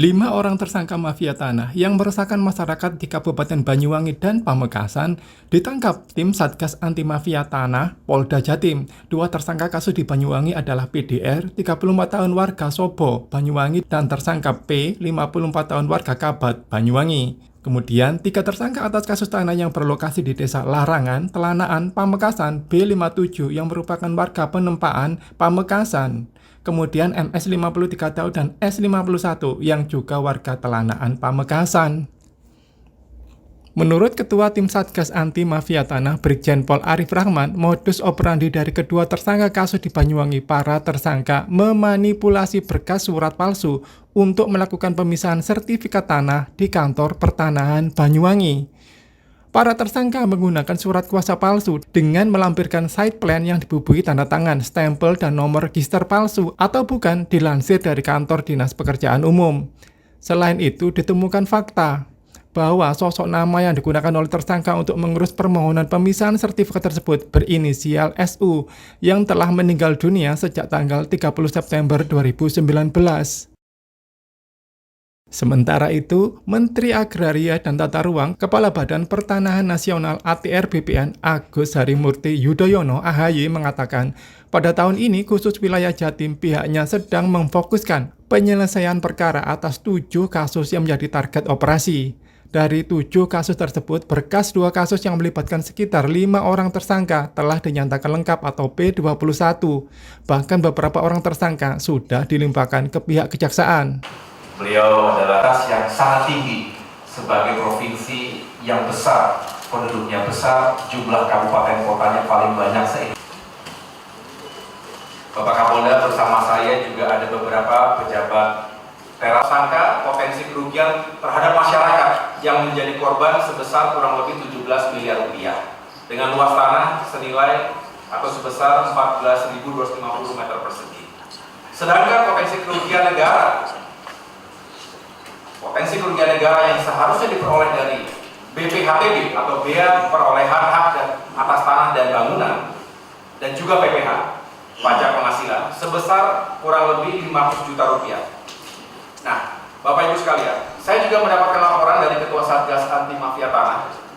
5 orang tersangka mafia tanah yang meresahkan masyarakat di Kabupaten Banyuwangi dan Pamekasan ditangkap tim Satgas Anti Mafia Tanah Polda Jatim. 2 tersangka kasus di Banyuwangi adalah PDR, 34 tahun warga Sobo, Banyuwangi, dan tersangka P, 54 tahun warga Kabat, Banyuwangi. Kemudian, 3 tersangka atas kasus tanah yang berlokasi di Desa Larangan, Telanaan, Pamekasan, B57 yang merupakan warga Penempaan, Pamekasan. Kemudian MS 53 tahun dan S51 yang juga warga Telanaan Pamekasan. Menurut Ketua Tim Satgas Anti Mafia Tanah Brigjen Pol Arif Rahman, modus operandi dari kedua tersangka kasus di Banyuwangi, para tersangka memanipulasi berkas surat palsu untuk melakukan pemisahan sertifikat tanah di kantor pertanahan Banyuwangi. Para tersangka menggunakan surat kuasa palsu dengan melampirkan site plan yang dibubuhi tanda tangan, stempel, dan nomor register palsu atau bukan dilansir dari kantor Dinas Pekerjaan Umum. Selain itu, ditemukan fakta bahwa sosok nama yang digunakan oleh tersangka untuk mengurus permohonan pemisahan sertifikat tersebut berinisial SU yang telah meninggal dunia sejak tanggal 30 September 2019. Sementara itu, Menteri Agraria dan Tata Ruang, Kepala Badan Pertanahan Nasional ATR BPN Agus Harimurti Yudhoyono (AHY) mengatakan, pada tahun ini khusus wilayah Jatim pihaknya sedang memfokuskan penyelesaian perkara atas 7 kasus yang menjadi target operasi. Dari 7 kasus tersebut, berkas 2 kasus yang melibatkan sekitar 5 orang tersangka telah dinyatakan lengkap atau P21. Bahkan beberapa orang tersangka sudah dilimpahkan ke pihak kejaksaan. Beliau adalah ras yang sangat tinggi sebagai provinsi yang besar, penduduknya besar, jumlah kabupaten kotanya paling banyak se-Indonesia. Bapak Kapolda bersama saya juga ada beberapa pejabat tersangka potensi kerugian terhadap masyarakat yang menjadi korban sebesar kurang lebih 17 miliar rupiah dengan luas tanah senilai atau sebesar 14.250 meter persegi. Sedangkan potensi kerugian negara yang seharusnya diperoleh dari BPHTB atau Bea Perolehan Hak dan atas Tanah dan Bangunan dan juga PPH pajak penghasilan sebesar kurang lebih 500 juta rupiah. Nah, Bapak Ibu sekalian, saya juga mendapatkan laporan dari Ketua Satgas Anti Mafia Tanah.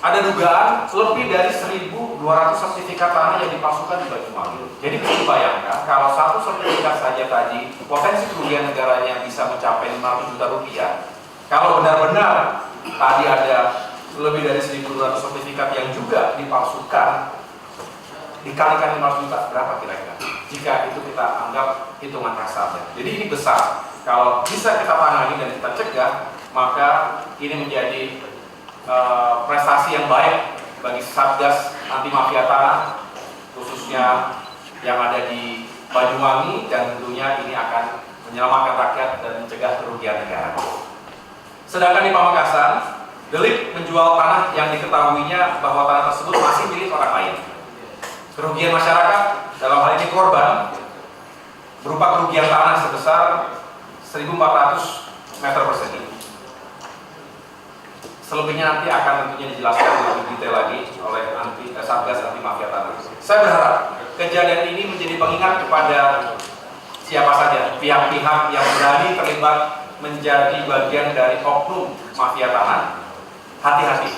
Ada dugaan lebih dari 1.200 sertifikat tanah yang dipalsukan di Banyuwangi. Jadi bisa dibayangkan kalau satu sertifikat saja tadi potensi kerugian negaranya bisa mencapai 500 juta rupiah. Kalau benar-benar tadi ada lebih dari 1.200 sertifikat yang juga dipalsukan, dikalikan 500 juta, berapa kira-kira? Jika itu kita anggap hitungan kasarnya. Jadi ini besar. Kalau bisa kita tangani dan kita cegah, maka ini menjadi prestasi yang baik bagi Satgas Anti Mafia Tanah, khususnya yang ada di Banyuwangi, dan tentunya ini akan menyelamatkan rakyat dan mencegah kerugian negara. Sedangkan di Pamekasan, delik menjual tanah yang diketahuinya bahwa tanah tersebut masih milik orang lain. Kerugian masyarakat, dalam hal ini korban, berupa kerugian tanah sebesar 1.400 meter persegi. Selebihnya nanti akan tentunya dijelaskan lebih detail lagi oleh Satgas Anti Mafia Tanah. Saya berharap kejadian ini menjadi pengingat kepada siapa saja pihak-pihak yang berani terlibat menjadi bagian dari oknum mafia tanah. Hati-hati.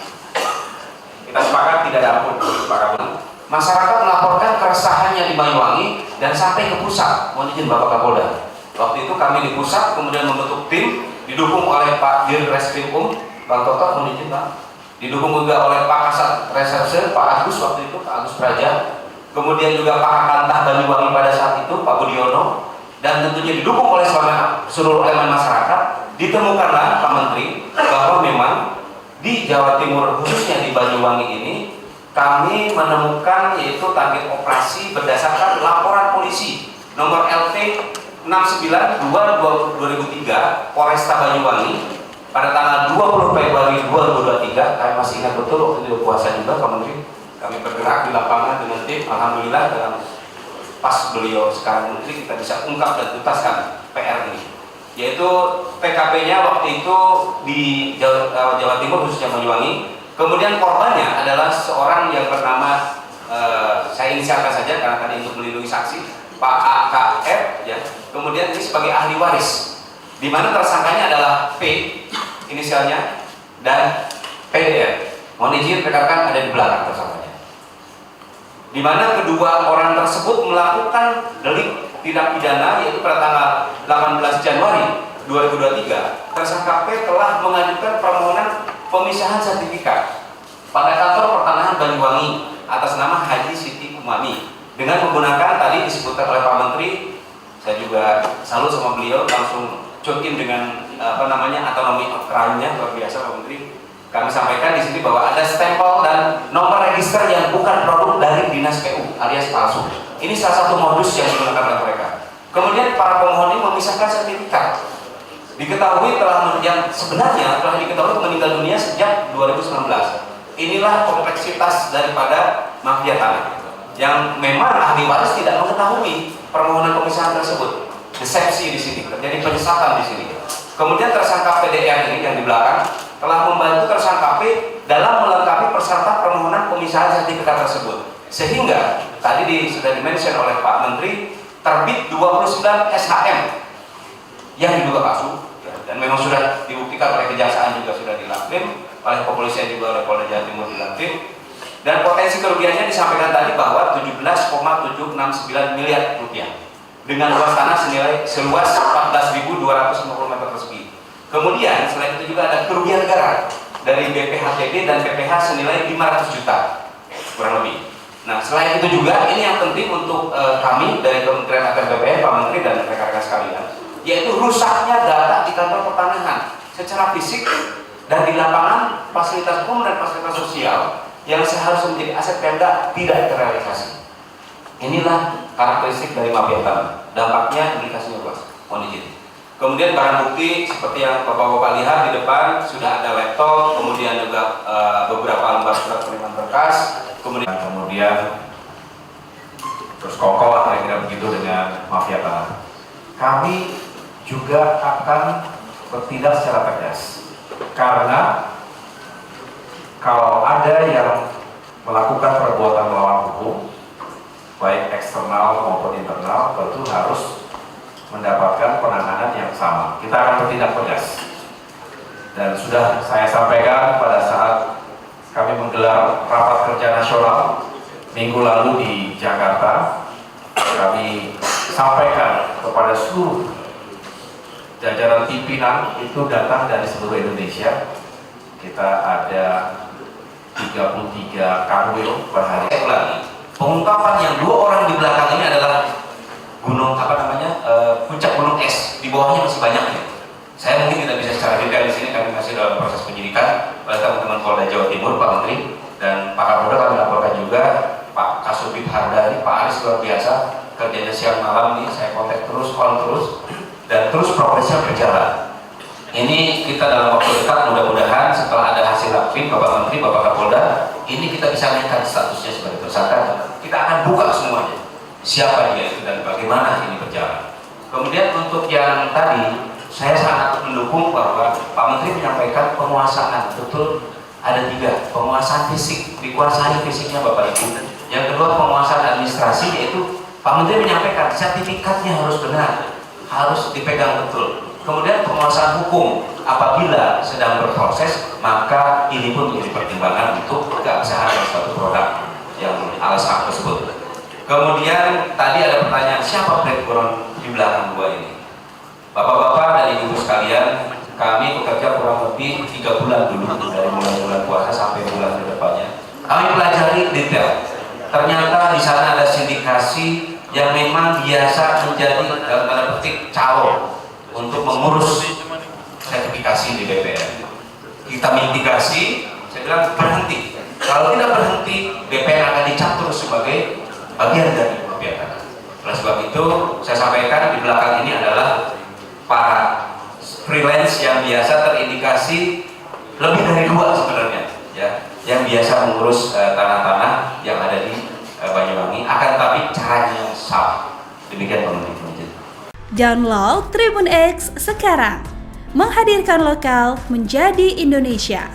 Kita sepakat tidak ada ampun, Pak Kapolda. Masyarakat melaporkan keresahannya di Banyuwangi dan sampai ke pusat. Mohon izin Bapak Kapolda. Waktu itu kami di pusat kemudian membentuk tim didukung oleh Pak Dir Reskrimum, Bang Toto, mohon izin Pak. Didukung juga oleh Pak Kasat Reserse, Pak Agus waktu itu, Pak Agus Praja. Kemudian juga Pak Kantah Banyuwangi pada saat itu, Pak Budiono. Dan tentunya didukung oleh seluruh elemen masyarakat. Ditemukanlah Pak Menteri bahwa memang di Jawa Timur khususnya di Banyuwangi ini kami menemukan yaitu target operasi berdasarkan laporan polisi nomor LP 69/2003 Polresta Banyuwangi pada tanggal 20 Februari 2023. Kami masih ingat betul waktu itu puasa juga Pak Menteri. Kami bergerak di lapangan dengan tim, alhamdulillah dalam pas beliau sekarang Menteri kita bisa ungkap dan tuntaskan PR ini. Yaitu TKP-nya waktu itu di Jawa Timur khususnya Banyuwangi. Kemudian korbannya adalah seorang yang bernama saya inisialkan saja karena tadi untuk melindungi saksi, Pak AKF ya. Kemudian ini sebagai ahli waris di mana tersangkanya adalah P inisialnya dan PDR. Mohon izin rekan-rekan ada di belakang tersangkanya. Di mana kedua orang tersebut melakukan delik tindak pidana yaitu pada tanggal 18 Januari 2023, tersangka P telah mengajukan permohonan pemisahan sertifikat pada kantor pertanahan Banyuwangi atas nama Haji Siti Umami dengan menggunakan tadi disebutkan oleh Pak Menteri. Saya juga salut sama beliau, langsung jokin dengan autonomy of crime-nya luar biasa Pak Menteri. Kami sampaikan di sini bahwa ada stempel dan nomor register yang bukan produk dari dinas PU alias palsu. Ini salah satu modus yang digunakan oleh mereka. Kemudian para pemohon ini memisahkan sertifikat. Diketahui yang sebenarnya telah diketahui meninggal dunia sejak 2019. Inilah kompleksitas daripada mafia tanah yang memang ahli waris tidak mengetahui permohonan pemisahan tersebut. Desepsi di sini, terjadi penyesatan di sini. Kemudian tersangka PDR ini yang di belakang telah membantu tersangka P dalam melengkapi persyaratan permohonan pemisahan sertifikat tersebut. Sehingga tadi sudah dimention oleh Pak Menteri, terbit 29 SHM yang diduga palsu dan memang sudah dibuktikan oleh kejaksaan, juga sudah dilampir oleh kepolisian, juga oleh Polda Jawa Timur dilampir. Dan potensi kerugiannya disampaikan tadi bahwa 17,769 miliar rupiah dengan luas tanah seluas 14.250 meter persegi. Kemudian selain itu juga ada kerugian negara dari BPHTB dan BPH senilai 500 juta kurang lebih. Nah, selain itu juga ini yang penting untuk kami dari Kementerian ATR BPN, Pak Menteri dan rekan-rekan sekalian, yaitu rusaknya data di kantor pertanahan secara fisik dan di lapangan fasilitas umum dan fasilitas sosial yang seharusnya menjadi aset Pemda tidak terrealisasi. Inilah karakteristik dari mafia tanah. Dampaknya implikasinya luas. Mohon izin. Kemudian barang bukti seperti yang Bapak-bapak lihat di depan sudah ada laptop, kemudian juga beberapa lembar surat penerimaan berkas, kemudian terus kokoh lah kira-kira begitu dengan mafia tanah. Kami juga akan bertindak secara tegas karena kalau ada yang melakukan perbuatan melawan hukum baik eksternal maupun internal tentu harus mendapatkan penanganan yang sama. Kita akan bertindak tegas dan sudah saya sampaikan pada saat kami menggelar rapat kerja nasional minggu lalu di Jakarta. Kami sampaikan kepada seluruh jajaran pimpinan itu datang dari seluruh Indonesia. Kita ada 33 kanwil per hari. Pengungkapan yang dua orang di belakang ini adalah gunung puncak gunung es, di bawahnya masih banyak nih. Saya mungkin tidak bisa secara detail di sini, kami masih dalam proses penyidikan oleh teman-teman Polda Jawa Timur, Pak Menteri dan Pak Kapolda. Kami laporkan juga Pak Kasubit Hardari, Pak Aris luar biasa, kerjanya siang malam nih, saya kontak terus, call terus, dan terus progresnya berjalan. Ini kita dalam waktu dekat mudah-mudahan setelah ada hasil lapin Bapak Menteri, Bapak Kapolda, ini kita bisa naikkan statusnya sebagai tersangka. Kita akan buka semuanya, siapa dia itu dan bagaimana ini berjalan. Kemudian untuk yang tadi, saya sangat mendukung bahwa Pak Menteri menyampaikan penguasaan, betul ada 3, penguasaan fisik, dikuasai fisiknya Bapak Ibu. Yang kedua penguasaan administrasi, yaitu Pak Menteri menyampaikan sertifikatnya harus benar, harus dipegang betul. Kemudian penguasaan hukum, apabila sedang berproses, maka ini pun menjadi pertimbangan untuk keabsahan suatu produk yang alas hak tersebut. Kemudian tadi ada pertanyaan, siapa background di belakang gua ini? Bapak-bapak dan ibu sekalian, kami bekerja kurang lebih 3 bulan dulu, dari mulai bulan puasa sampai bulan kedepannya. Kami pelajari detail. Ternyata di sana ada sindikasi yang memang biasa menjadi dalam tanda petik calo untuk mengurus sertifikasi di BPN. Kita mitigasi, saya bilang berhenti. Kalau tidak berhenti, BPN akan dicatur sebagai bagian dari mafia tanah. Oleh sebab itu, saya sampaikan di belakang ini adalah para freelance yang biasa terindikasi lebih dari 2 sebenarnya, ya, yang biasa mengurus tanah-tanah yang ada di Banyuwangi. Akan tapi caranya sama. Demikian Pak Menteri. Download Tribun X sekarang, menghadirkan lokal menjadi Indonesia.